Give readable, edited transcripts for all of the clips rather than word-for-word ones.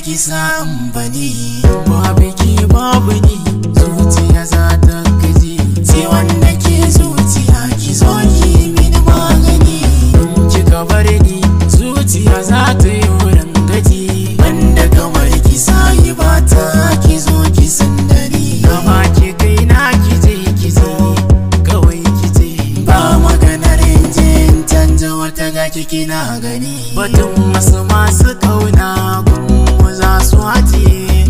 ki sa'an bane, babu ki babu ni zuciya za ta gaji. Sai wanda ke zuciya ki zo ki mini magani. In kika bar ni zuciya za ta yi wurin gaji. Banda kamar ki sayi ba ta ki zo ki sandari. Gama ki kai na ki je kawai ki je. Ba maganar in canza wata ga kina gani. Batun masu kauna kuma za su hace.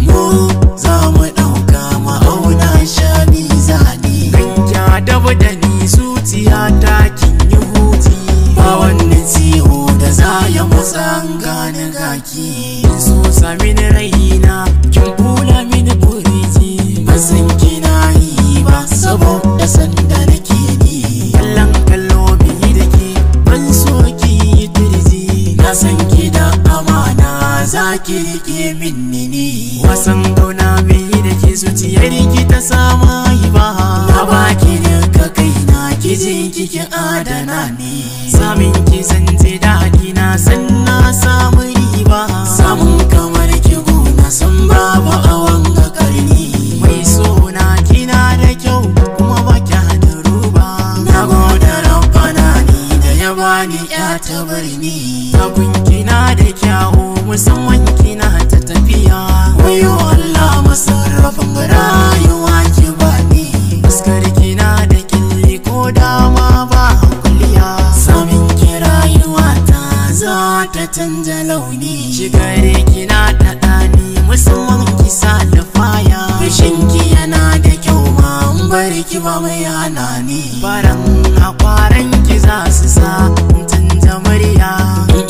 Mu za mu ɗauka ma'auna shani zani. Ganya dabu da ni zuciya ta kin yi huti. Ba wani ciwo da za ya matsa gane gaki. So sami ni raina kin kula mini buriji. Ban san kina yi ba saboda sanda nake ni. Kallon kallo biyi da ke ban so ki yi turji. Na san ki da amana za ki rike minni ni. Wasan kauna biyi da ke zuciyar ki ta sama yi ba. Na baki duka kaina ki je kiki adana ni. Samin ki zance daɗi na san na samu riba. Samun kamar ki gona san babu a wanga karni. Mai sona kina da kyau kuma baki da ruba. Na gode rabbana ni da ya bani ya ta birni. Abun kina da kyawu musamman kina ta tafiya. Wayo Allah masarrafin rayuwa ki bani. Fuskar kina da killi ko dama ba kuliya. Samin ki rayuwa ta za ta canza launi. Shigar kina ta ɗani musamman kisa da faya. Fishinki yana da kyau ma in bari ki ba mai hana ni. Baran akwaran ki za su sa in canza murya.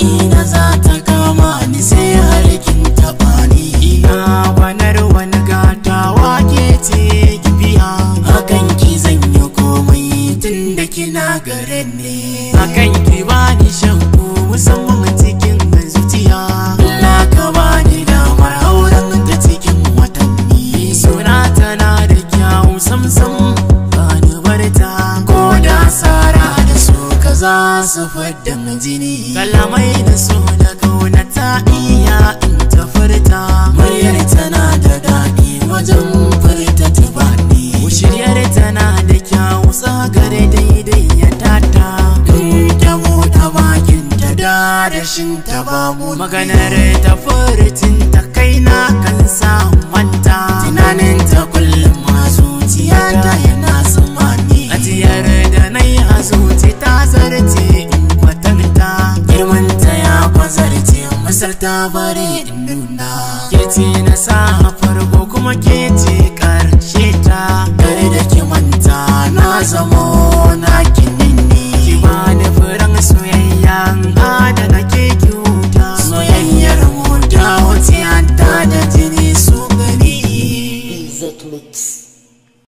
Ina za ta kama ni sai har kin taɓa ni. Ina banar wani gatawa ke ce ki biya. Hakan ki zan yi komai tun da kina garin ne. Hakan ki bani shakku musamman cikin zuciya. Allah ka bani damar auren ta cikin watanni. Suna tana da kyawu samsam bani barta. Ko da sara da su ka za su fadda jini. Kalamai da so da kauna ta iya in ta furta. Muryar tana da daɗi wajen furta tubani. Shiryar tana da kyawu tsagar daidai ya tata. Ta buɗe bakin ta da rashin ta babu. Maganar ta furtin ta kaina kan sa manta. Tunanin ta kullum a zuciya ta yana tsammani. Ajiyar da na yi a zuci ta zarce in kwatanta. Girman ta ya kwazarce misalta bare in nuna. Ke ce na sa farko kuma ke ce ƙarshe ta. Kare da ki manta na zamo